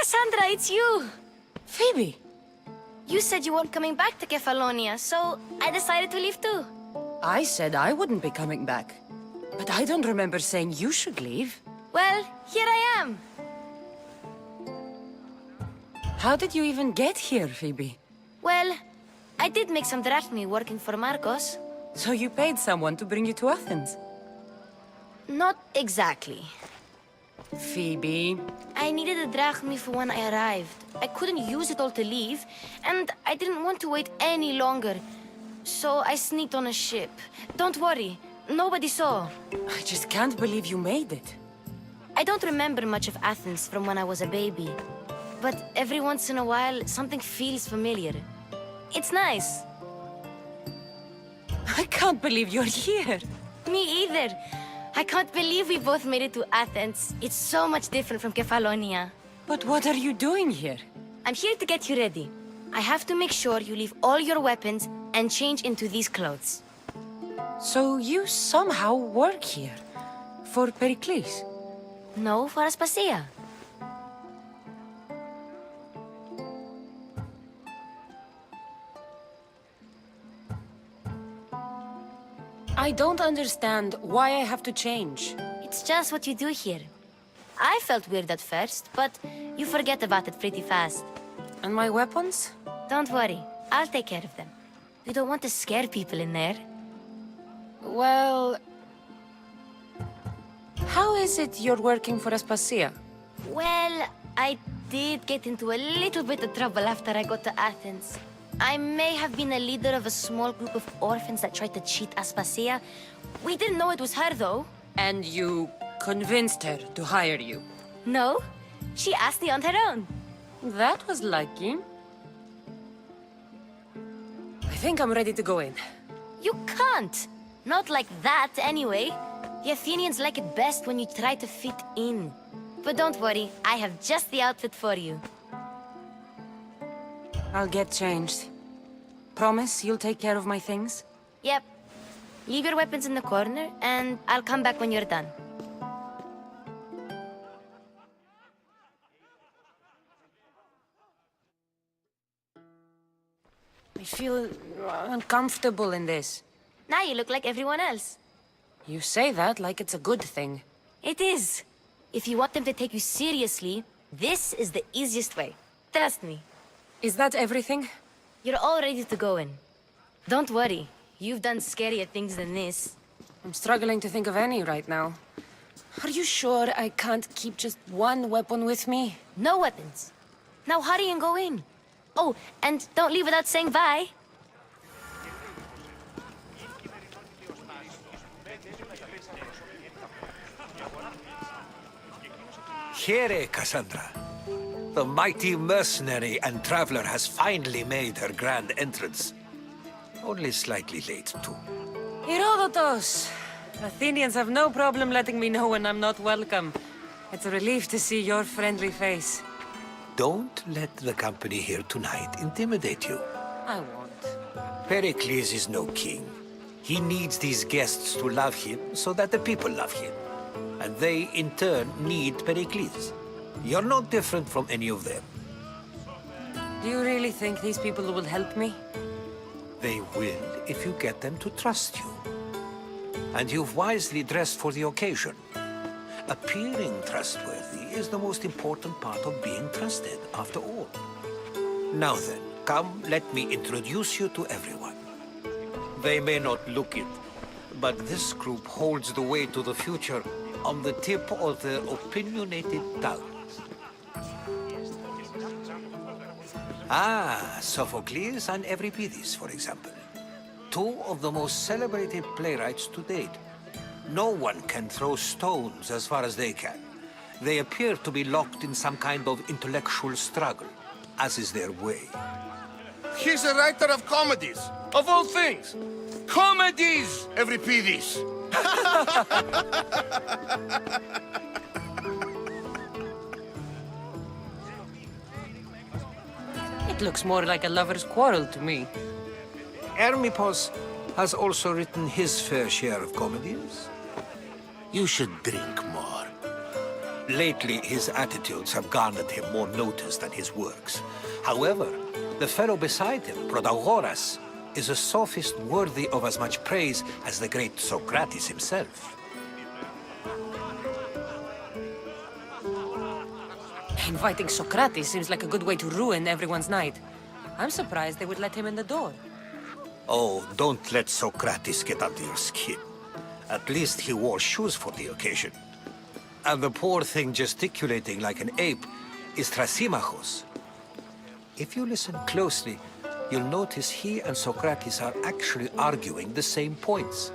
Cassandra, it's you! Phoebe! You said you weren't coming back to Kefalonia, so I decided to leave too. I said I wouldn't be coming back. But I don't remember saying you should leave. Well, here I am. How did you even get here, Phoebe? Well, I did make some drachmi working for Marcos. So you paid someone to bring you to Athens? Not exactly. Phoebe... I needed a drachmi for when I arrived. I couldn't use it all to leave, and I didn't want to wait any longer. So I sneaked on a ship. Don't worry, nobody saw. I just can't believe you made it. I don't remember much of Athens from when I was a baby. But every once in a while, something feels familiar. It's nice. I can't believe you're here. Me either. I can't believe we both made it to Athens. It's so much different from Kefalonia. But what are you doing here? I'm here to get you ready. I have to make sure you leave all your weapons and change into these clothes. So you somehow work here? For Perikles? No, for Aspasia. I don't understand why I have to change. It's just what you do here. I felt weird at first, but you forget about it pretty fast. And my weapons? Don't worry, I'll take care of them. You don't want to scare people in there. Well... How is it you're working for Aspasia? Well, I did get into a little bit of trouble after I got to Athens. I may have been a leader of a small group of orphans that tried to cheat Aspasia. We didn't know it was her, though. And you convinced her to hire you? No, she asked me on her own. That was lucky. I think I'm ready to go in. You can't. Not like that, anyway. The Athenians like it best when you try to fit in. But don't worry, I have just the outfit for you. I'll get changed. Promise you'll take care of my things? Yep. Leave your weapons in the corner, and I'll come back when you're done. I feel uncomfortable in this. Now you look like everyone else. You say that like it's a good thing. It is. If you want them to take you seriously, this is the easiest way. Trust me. Is that everything? You're all ready to go in. Don't worry. You've done scarier things than this. I'm struggling to think of any right now. Are you sure I can't keep just one weapon with me? No weapons. Now hurry and go in. Oh, and don't leave without saying bye. Here, Cassandra. The mighty mercenary and traveler has finally made her grand entrance. Only slightly late, too. Herodotus! Athenians have no problem letting me know when I'm not welcome. It's a relief to see your friendly face. Don't let the company here tonight intimidate you. I won't. Pericles is no king. He needs these guests to love him so that the people love him. And they, in turn, need Pericles. You're not different from any of them. Do you really think these people will help me? They will if you get them to trust you. And you've wisely dressed for the occasion. Appearing trustworthy is the most important part of being trusted, after all. Now then, come, let me introduce you to everyone. They may not look it, but this group holds the way to the future on the tip of their opinionated tongues. Ah, Sophocles and Euripides, for example. Two of the most celebrated playwrights to date. No one can throw stones as far as they can. They appear to be locked in some kind of intellectual struggle, as is their way. He's a writer of comedies, of all things. Comedies, Euripides. It looks more like a lover's quarrel to me. Hermippos has also written his fair share of comedies. You should drink more. Lately, his attitudes have garnered him more notice than his works. However, the fellow beside him, Protagoras, is a sophist worthy of as much praise as the great Socrates himself. Inviting Socrates seems like a good way to ruin everyone's night. I'm surprised they would let him in the door. Oh, don't let Socrates get under your skin. At least he wore shoes for the occasion. And the poor thing gesticulating like an ape is Thrasymachos. If you listen closely, you'll notice he and Socrates are actually arguing the same points.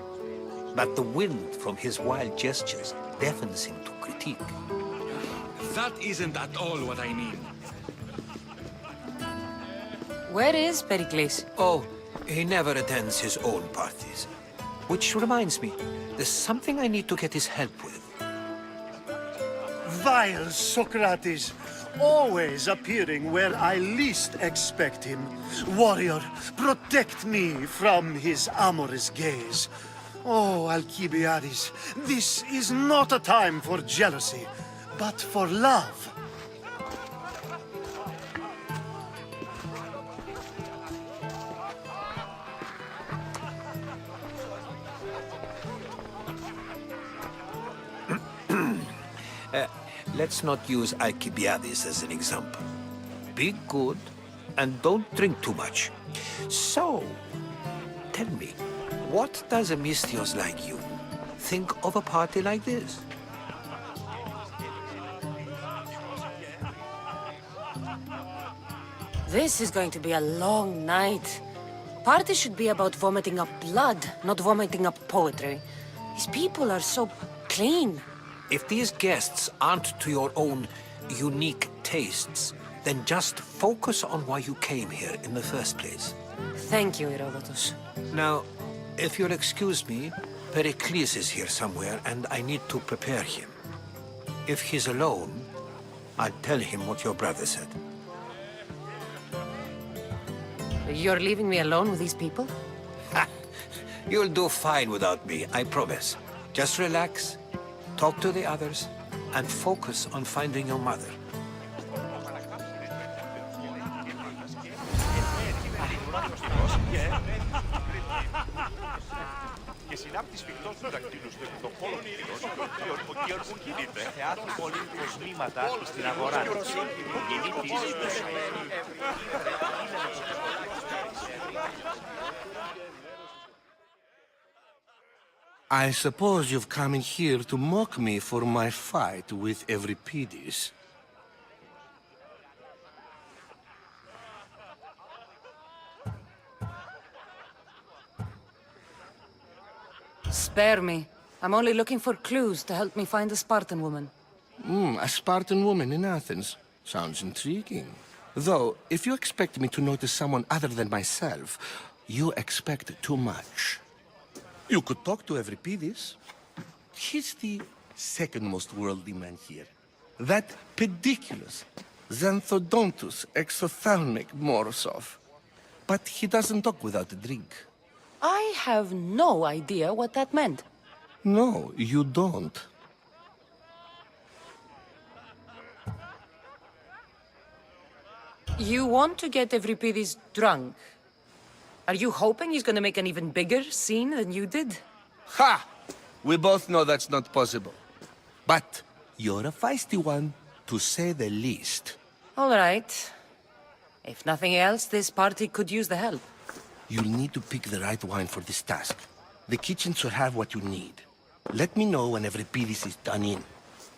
But the wind from his wild gestures deafens him to critique. That isn't at all what I mean. Where is Perikles? Oh, he never attends his own parties. Which reminds me, there's something I need to get his help with. Vile Socrates, always appearing where I least expect him. Warrior, protect me from his amorous gaze. Oh, Alcibiades, this is not a time for jealousy, but for love. Let's not use Alcibiades as an example. Be good, and don't drink too much. So, tell me, what does a Mystios like you think of a party like this? This is going to be a long night. Party should be about vomiting up blood, not vomiting up poetry. These people are so clean. If these guests aren't to your own unique tastes, then just focus on why you came here in the first place. Thank you, Herodotus. Now, if you'll excuse me, Perikles is here somewhere, and I need to prepare him. If he's alone, I'll tell him what your brother said. You're leaving me alone with these people? You'll do fine without me, I promise. Just relax, talk to the others, and focus on finding your mother. Και συνάπτει σφιχτός του δακτύλου στο εκδοχώλο κτήρος, ο Γιώργος κινείται, θεάτρου πολύ κοσμήματα στην αγορά της. I suppose you've come in here to mock me for my fight with Euripides. Spare me. I'm only looking for clues to help me find a Spartan woman. A Spartan woman in Athens. Sounds intriguing. Though, if you expect me to notice someone other than myself, you expect too much. You could talk to Euripides. He's the second most worldly man here. That pediculous, xanthodontus exophthalmic Morosov. But he doesn't talk without a drink. I have no idea what that meant. No, you don't. You want to get Euripides drunk? Are you hoping he's gonna make an even bigger scene than you did? Ha! We both know that's not possible. But you're a feisty one, to say the least. All right. If nothing else, this party could use the help. You'll need to pick the right wine for this task. The kitchen should have what you need. Let me know when Euripides is done in,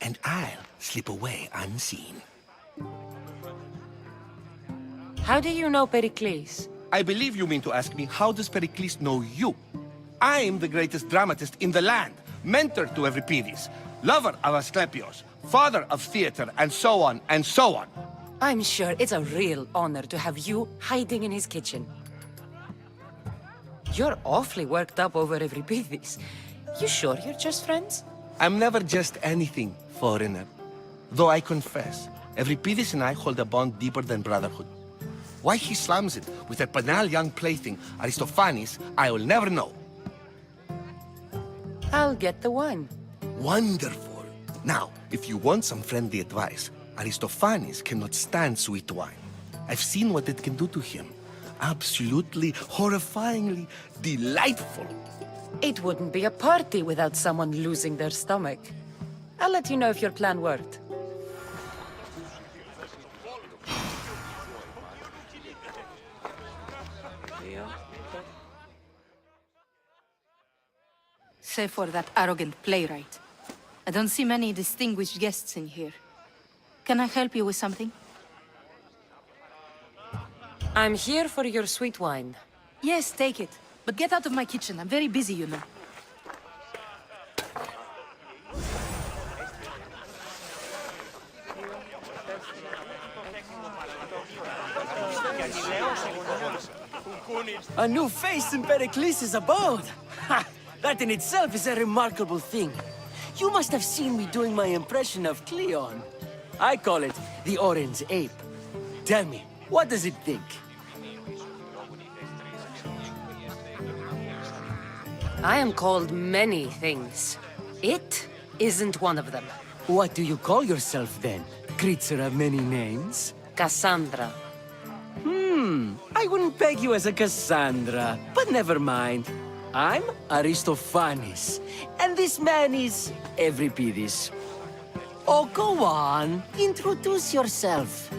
and I'll slip away unseen. How do you know Pericles? I believe you mean to ask me, how does Pericles know you? I'm the greatest dramatist in the land, mentor to Euripides, lover of Asclepios, father of theater, and so on, and so on. I'm sure it's a real honor to have you hiding in his kitchen. You're awfully worked up over Euripides. You sure you're just friends? I'm never just anything, foreigner. Though I confess, Euripides and I hold a bond deeper than brotherhood. Why he slams it with a banal young plaything, Aristophanes, I will never know. I'll get the wine. Wonderful. Now, If you want some friendly advice, Aristophanes cannot stand sweet wine. I've seen what it can do to him. Absolutely, horrifyingly delightful. It wouldn't be a party without someone losing their stomach. I'll let you know if your plan worked. Save for that arrogant playwright. I don't see many distinguished guests in here. Can I help you with something? I'm here for your sweet wine. Yes, take it. But get out of my kitchen. I'm very busy, you know. A new face in Perikles' abode! Ha! That in itself is a remarkable thing. You must have seen me doing my impression of Cleon. I call it the Orange Ape. Tell me, what does it think? I am called many things. It isn't one of them. What do you call yourself then? Creature of many names? Cassandra. I wouldn't peg you as a Cassandra, but never mind. I'm Aristophanes, and this man is Euripides. Oh, go on. Introduce yourself.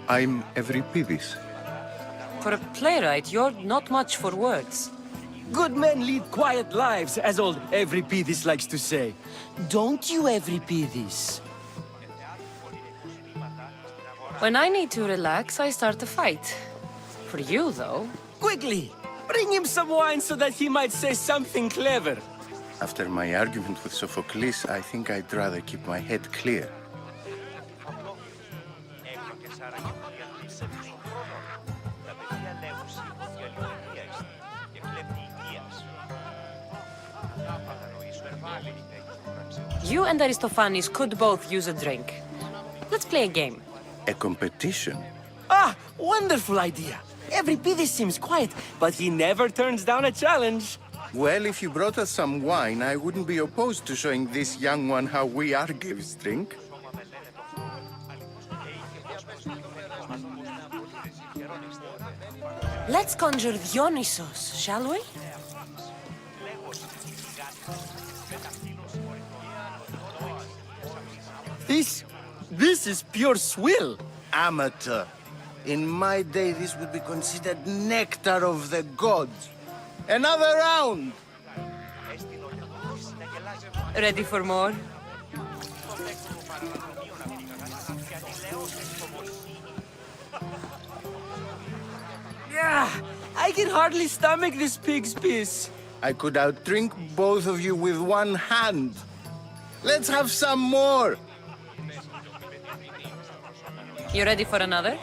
I'm Euripides. For a playwright, you're not much for words. Good men lead quiet lives, as old Euripides likes to say. Don't you, Euripides? When I need to relax, I start a fight. For you, though... Quickly! Bring him some wine so that he might say something clever. After my argument with Sophocles, I think I'd rather keep my head clear. You and Aristophanes could both use a drink. Let's play a game. A competition? Ah, wonderful idea. Euripides seems quiet, but he never turns down a challenge. Well, if you brought us some wine, I wouldn't be opposed to showing this young one how we Argives drink. Let's conjure Dionysos, shall we? This is pure swill. Amateur. In my day, this would be considered nectar of the gods. Another round! Ready for more? Yeah, I can hardly stomach this pig's piss. I could outdrink both of you with one hand. Let's have some more! You ready for another?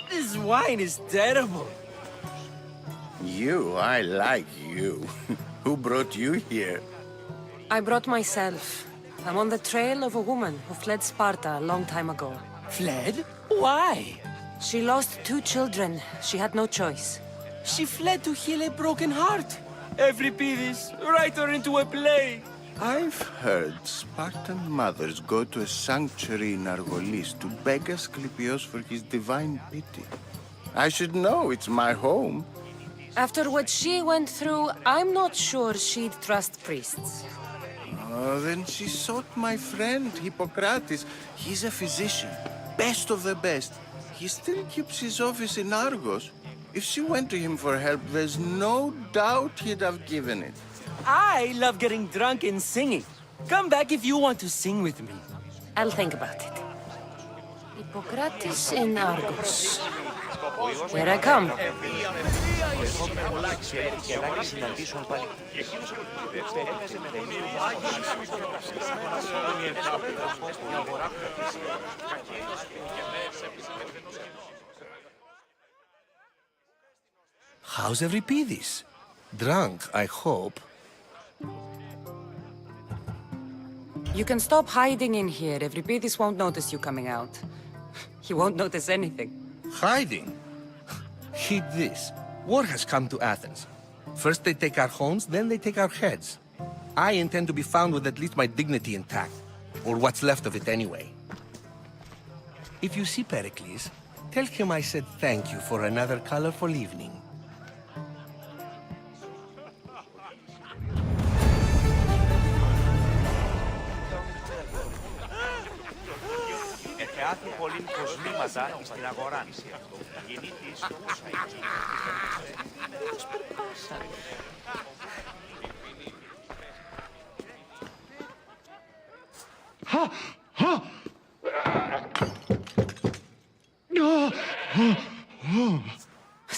This wine is terrible. You, I like you. Who brought you here? I brought myself. I'm on the trail of a woman who fled Sparta a long time ago. Fled? Why? She lost 2 children. She had no choice. She fled to heal a broken heart. Euripides, write her into a play. I've heard Spartan mothers go to a sanctuary in Argolis to beg Asclepios for his divine pity. I should know, it's my home. After what she went through, I'm not sure she'd trust priests. Oh, then she sought my friend, Hippocrates. He's a physician, best of the best. He still keeps his office in Argos. If she went to him for help, there's no doubt he'd have given it. I love getting drunk and singing. Come back if you want to sing with me. I'll think about it. Hippocrates in Argos. Here I come. How's Euripides? Drunk, I hope. You can stop hiding in here. Euripides won't notice you coming out. He won't notice anything. Hiding? Hid this. War has come to Athens. First they take our homes, then they take our heads. I intend to be found with at least my dignity intact, or what's left of it anyway. If you see Perikles, tell him I said thank you for another colorful evening. Εχεάθη πολλήν κοσμήματα εις την αγοράν. Γεννήτης ούσα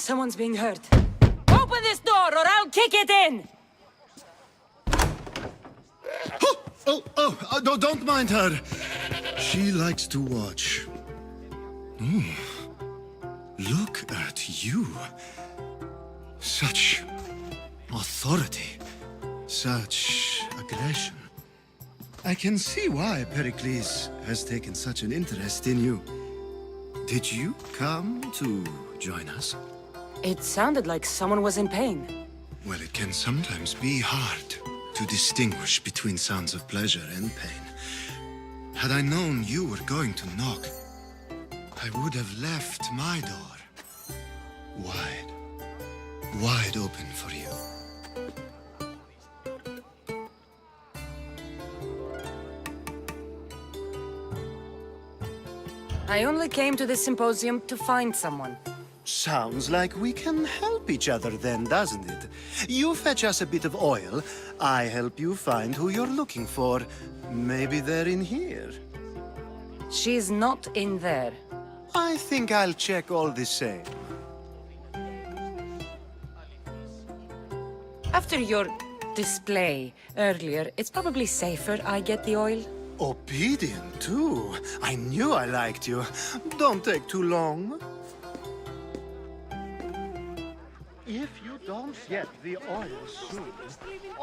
Someone's being hurt. Open this door or I'll kick it in! No, don't mind her. She likes to watch. Look at you. Such authority. Such aggression. I can see why Pericles has taken such an interest in you. Did you come to join us? It sounded like someone was in pain. Well, it can sometimes be hard to distinguish between sounds of pleasure and pain. Had I known you were going to knock, I would have left my door wide open for you. I only came to the Symposium to find someone. Sounds like we can help each other then, doesn't it? You fetch us a bit of oil, I help you find who you're looking for. Maybe they're in here. She's not in there. I think I'll check all the same. After your display earlier, it's probably safer I get the oil. Obedient, too. I knew I liked you. Don't take too long. If you don't get the oil soon,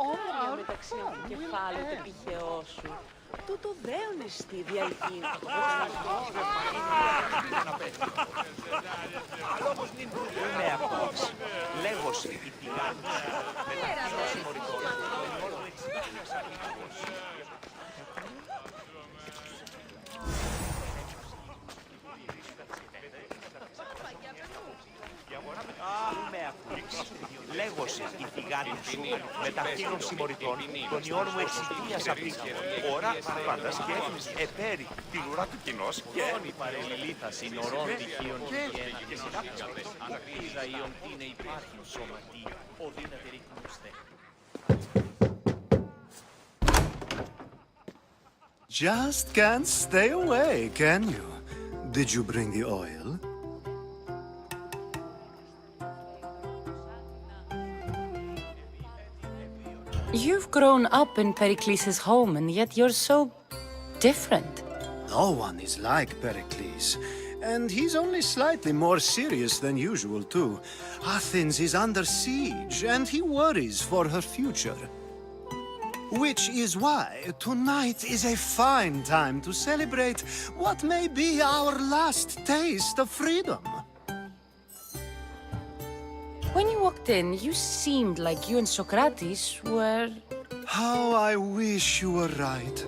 all our fun will end. Τούτο δέον εστί διαϊκή. Λόγος νυν με απόψη. Λέγος η τηγάνους. Μεταξύ συμμορικών. Λέγος η τηγάνη σου μεταξύ συμμορικών των ιών μου εξηγίας απίθανο. Ωρα πάντας και επέρι την ουρά του κοινός και η παρελιλήθα συνορών τυχείων και συνάπτυξης. Είδα ιον είναι υπάρχει σωματί, ο δύναται ρίχνουστε. Just can't stay away, can you? Did you bring the oil? You've grown up in Perikles' home, and yet you're so different. No one is like Pericles. And he's only slightly more serious than usual, too. Athens is under siege, and he worries for her future. Which is why tonight is a fine time to celebrate what may be our last taste of freedom. When you walked in, you seemed like you and Socrates were... How I wish you were right.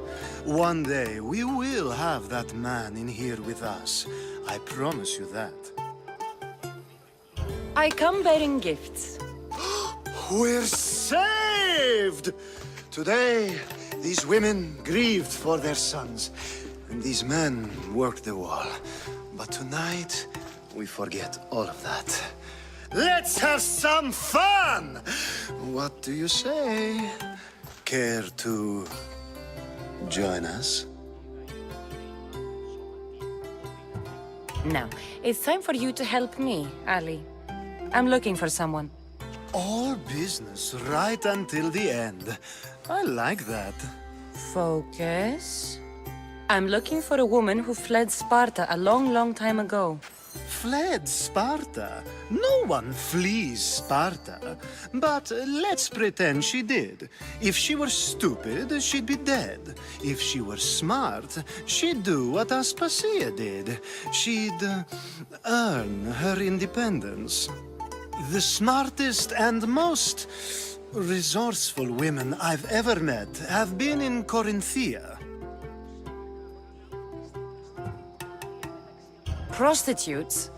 One day we will have that man in here with us. I promise you that. I come bearing gifts. We're saved! Today, these women grieved for their sons, and these men worked the wall. But tonight, we forget all of that. Let's have some fun! What do you say? Care to join us? Now, it's time for you to help me, Ali. I'm looking for someone. All business right until the end. I like that. Focus. I'm looking for a woman who fled Sparta a long, long time ago. Fled Sparta? No one flees Sparta. But let's pretend she did. If she were stupid, she'd be dead. If she were smart, she'd do what Aspasia did. She'd earn her independence. The smartest and most resourceful women I've ever met have been in Corinthia. Prostitutes?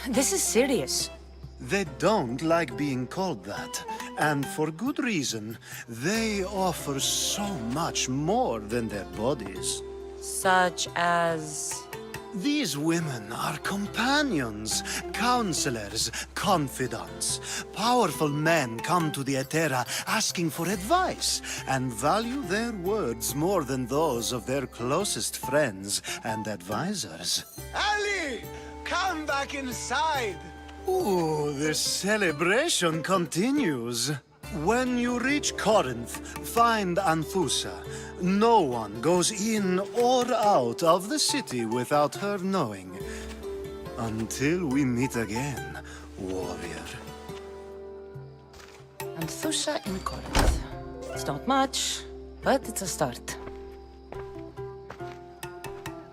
This is serious. They don't like being called that, and for good reason. They offer so much more than their bodies. Such as... These women are companions, counselors, confidants. Powerful men come to the Etera asking for advice and value their words more than those of their closest friends and advisors. Ali! Come back inside! Ooh, the celebration continues. When you reach Corinth, find Anthusa. No one goes in or out of the city without her knowing. Until we meet again, warrior. Anthusa in Corinth. It's not much, but it's a start.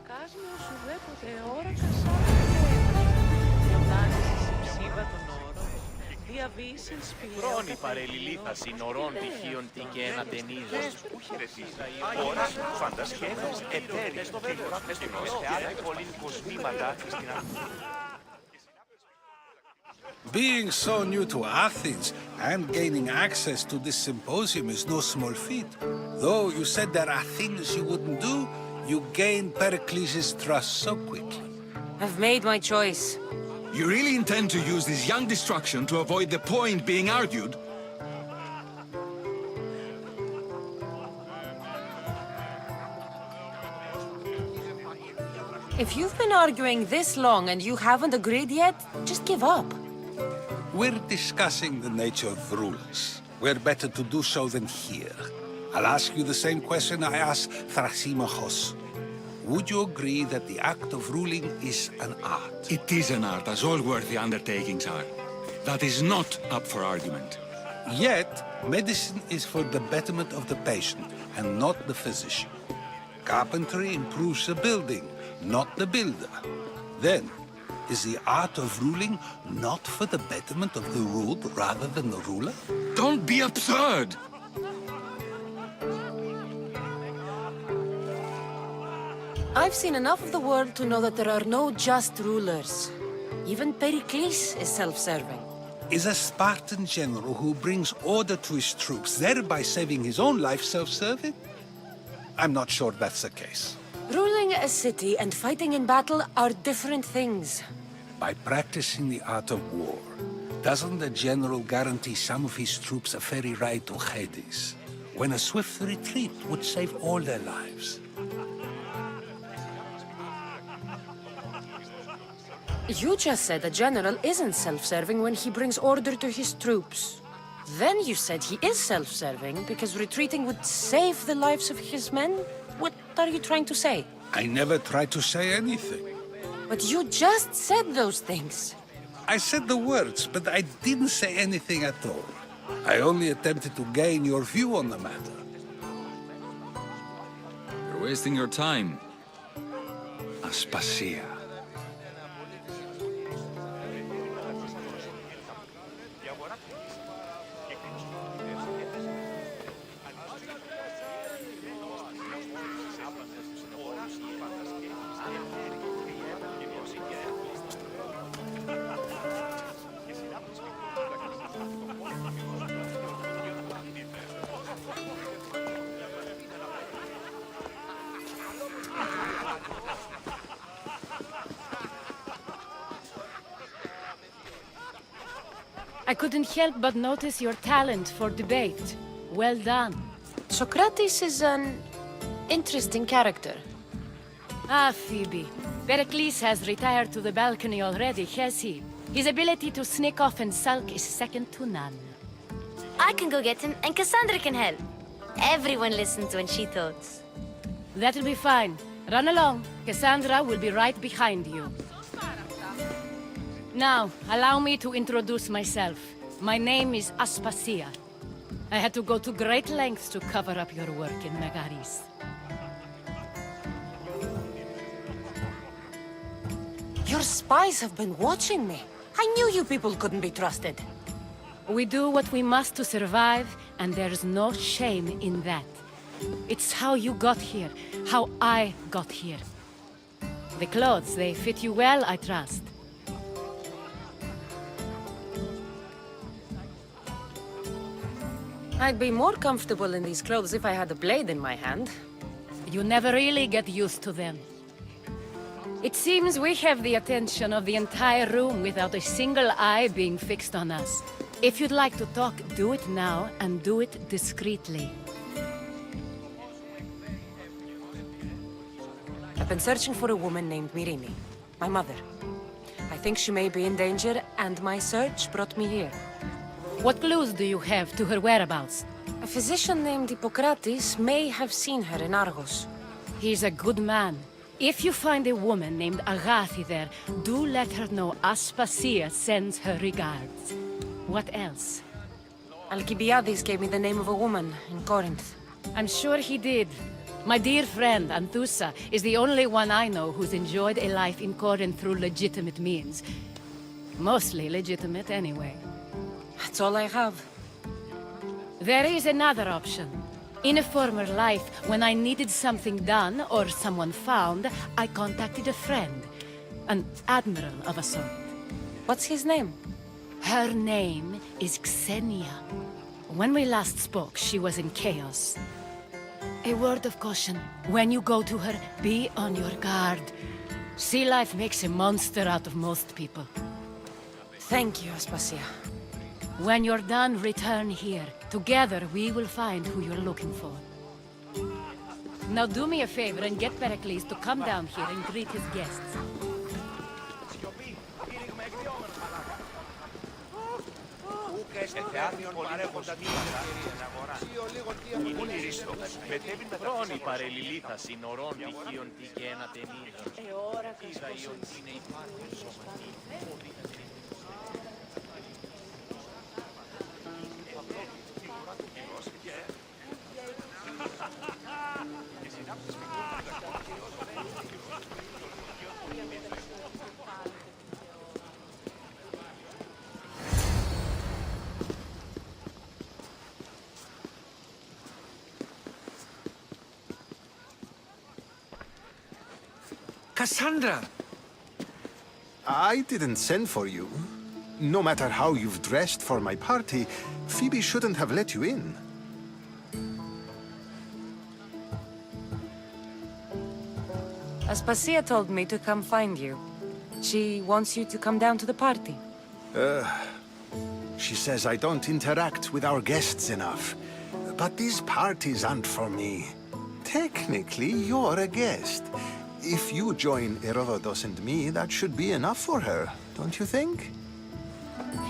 Κάσμιο σου δέποτε ώρα κασάρι. Διαμάνεις συμψήβα των όρων. Διαβήσιν σπηλαίων Χρόνοι παρελιλήθα συνορών τυχείων τι και ένα ταινίδος. Ώρας φαντασχένος εταίροι. Τηλεορακτικός και άλλα πολλήν κοσμήματα στην Being so new to Athens and gaining access to this symposium is no small feat. Though you said there are things you wouldn't do, you gained Perikles' trust so quickly. I've made my choice. You really intend to use this young destruction to avoid the point being argued? If you've been arguing this long and you haven't agreed yet, just give up. We're discussing the nature of rulers. We're better to do so than here. I'll ask you the same question I asked Thrasymachos. Would you agree that the act of ruling is an art? It is an art, as all worthy undertakings are. That is not up for argument. Yet, medicine is for the betterment of the patient and not the physician. Carpentry improves the building, not the builder. Then, is the art of ruling not for the betterment of the ruled rather than the ruler? Don't be absurd! I've seen enough of the world to know that there are no just rulers. Even Perikles is self-serving. Is a Spartan general who brings order to his troops, thereby saving his own life, self-serving? I'm not sure that's the case. Ruling a city and fighting in battle are different things. By practicing the art of war, doesn't the general guarantee some of his troops a ferry ride to Hades, when a swift retreat would save all their lives? You just said a general isn't self-serving when he brings order to his troops. Then you said he is self-serving because retreating would save the lives of his men? What are you trying to say? I never tried to say anything. But you just said those things. I said the words, but I didn't say anything at all. I only attempted to gain your view on the matter. You're wasting your time. Aspasia. I couldn't help but notice your talent for debate. Well done. Socrates is an interesting character. Ah, Phoebe. Pericles has retired to the balcony already, has he? His ability to sneak off and sulk is second to none. I can go get him, and Cassandra can help. Everyone listens when she talks. That'll be fine. Run along. Cassandra will be right behind you. Now, allow me to introduce myself. My name is Aspasia. I had to go to great lengths to cover up your work in Megaris. Your spies have been watching me. I knew you people couldn't be trusted. We do what we must to survive, and there's no shame in that. It's how you got here, how I got here. The clothes, they fit you well, I trust. I'd be more comfortable in these clothes if I had a blade in my hand. You never really get used to them. It seems we have the attention of the entire room without a single eye being fixed on us. If you'd like to talk, do it now, and do it discreetly. I've been searching for a woman named Myrrine, my mother. I think she may be in danger, and my search brought me here. What clues do you have to her whereabouts? A physician named Hippocrates may have seen her in Argos. He's a good man. If you find a woman named Agathi there, do let her know Aspasia sends her regards. What else? Alcibiades gave me the name of a woman in Corinth. I'm sure he did. My dear friend, Anthusa, is the only one I know who's enjoyed a life in Corinth through legitimate means. Mostly legitimate, anyway. That's all I have. There is another option. In a former life, when I needed something done or someone found, I contacted a friend. An admiral of a sort. What's his name? Her name is Xenia. When we last spoke, she was in chaos. A word of caution. When you go to her, be on your guard. Sea life makes a monster out of most people. Thank you, Aspasia. When you're done, return here. Together, we will find who you're looking for. Now do me a favor and get Perikles to come down here and greet his guests. Χρόνοι παρελιλήθα συνορών τυχείων τι και ένα ταινίδων. Cassandra! I didn't send for you. No matter how you've dressed for my party, Phoebe shouldn't have let you in. Aspasia told me to come find you. She wants you to come down to the party. She says I don't interact with our guests enough. But these parties aren't for me. Technically, you're a guest. If you join Herodotus and me, that should be enough for her, don't you think?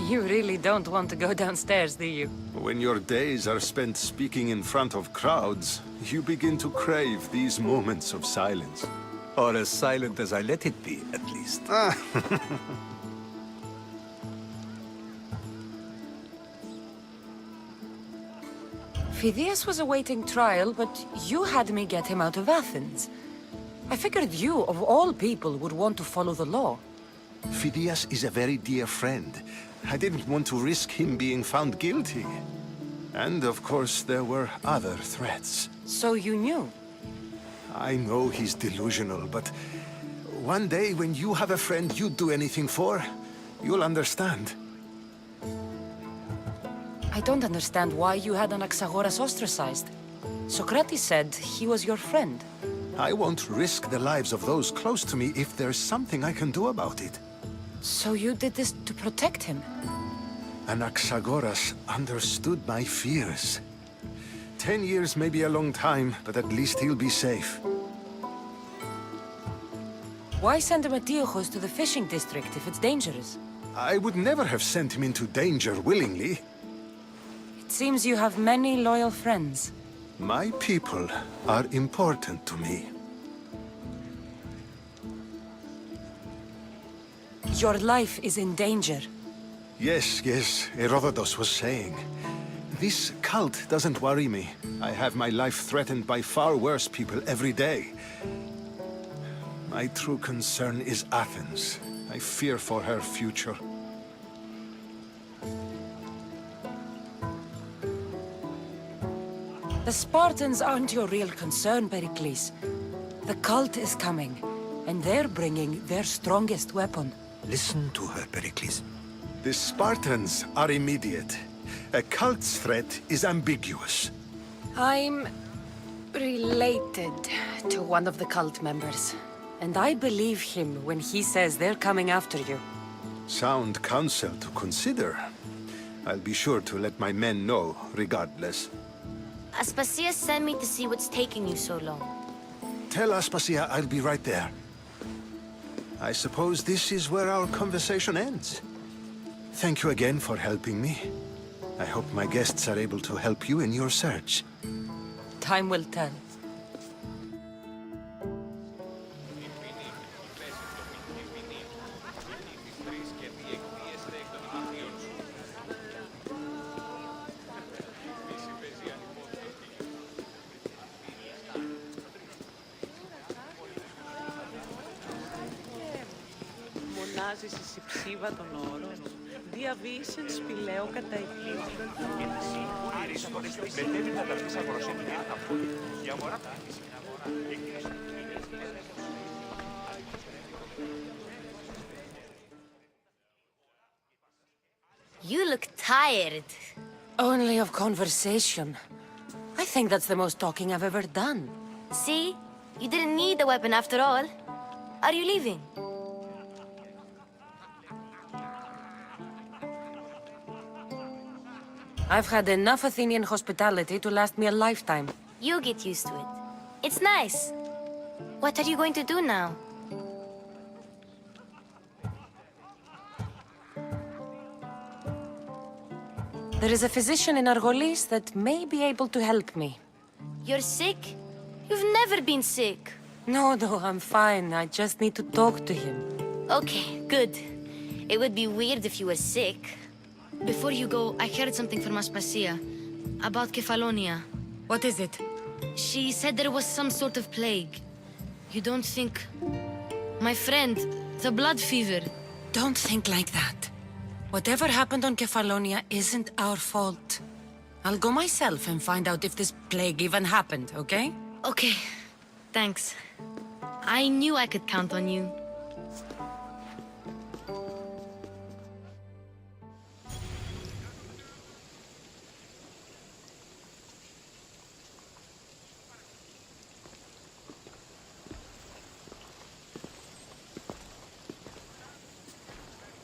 You really don't want to go downstairs, do you? When your days are spent speaking in front of crowds, you begin to crave these moments of silence. Or as silent as I let it be, at least. Phidias was awaiting trial, but you had me get him out of Athens. I figured you, of all people, would want to follow the law. Phidias is a very dear friend. I didn't want to risk him being found guilty. And of course, there were other threats. So you knew? I know he's delusional, but one day when you have a friend you'd do anything for, you'll understand. I don't understand why you had Anaxagoras ostracized. Socrates said he was your friend. I won't risk the lives of those close to me if there's something I can do about it. So you did this to protect him? Anaxagoras understood my fears. 10 years may be a long time, but at least he'll be safe. Why send Antiochos to the fishing district if it's dangerous? I would never have sent him into danger willingly. It seems you have many loyal friends. My people are important to me. Your life is in danger. Yes, Herodotus was saying. This cult doesn't worry me. I have my life threatened by far worse people every day. My true concern is Athens. I fear for her future. The Spartans aren't your real concern, Perikles. The cult is coming, and they're bringing their strongest weapon. Listen to her, Pericles. The Spartans are immediate. A cult's threat is ambiguous. I'm related to one of the cult members, and I believe him when he says they're coming after you. Sound counsel to consider. I'll be sure to let my men know, regardless. Aspasia sent me to see what's taking you so long. Tell Aspasia I'll be right there. I suppose this is where our conversation ends. Thank you again for helping me. I hope my guests are able to help you in your search. Time will tell. Μονάζεις εις υψίβα των όρων, διαβήσεν σπηλαίο κατά οικείο. You look tired. Only of conversation. I think that's the most talking I've ever done. See? You didn't need the weapon after all. Are you leaving? I've had enough Athenian hospitality to last me a lifetime. You get used to it. It's nice. What are you going to do now? There is a physician in Argolis that may be able to help me. You're sick? You've never been sick. No, I'm fine. I just need to talk to him. Okay, good. It would be weird if you were sick. Before you go, I heard something from Aspasia about Kefalonia. What is it? She said there was some sort of plague. You don't think... My friend, the blood fever. Don't think like that. Whatever happened on Kefalonia isn't our fault. I'll go myself and find out if this plague even happened, okay? Okay, thanks. I knew I could count on you.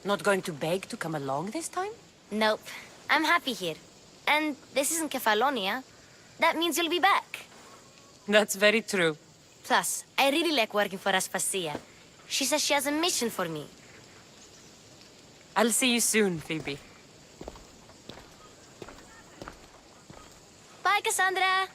Not going to beg to come along this time? Nope. I'm happy here. And this isn't Kefalonia. That means you'll be back. That's very true. Plus, I really like working for Aspasia. She says she has a mission for me. I'll see you soon, Phoebe. Bye, Cassandra!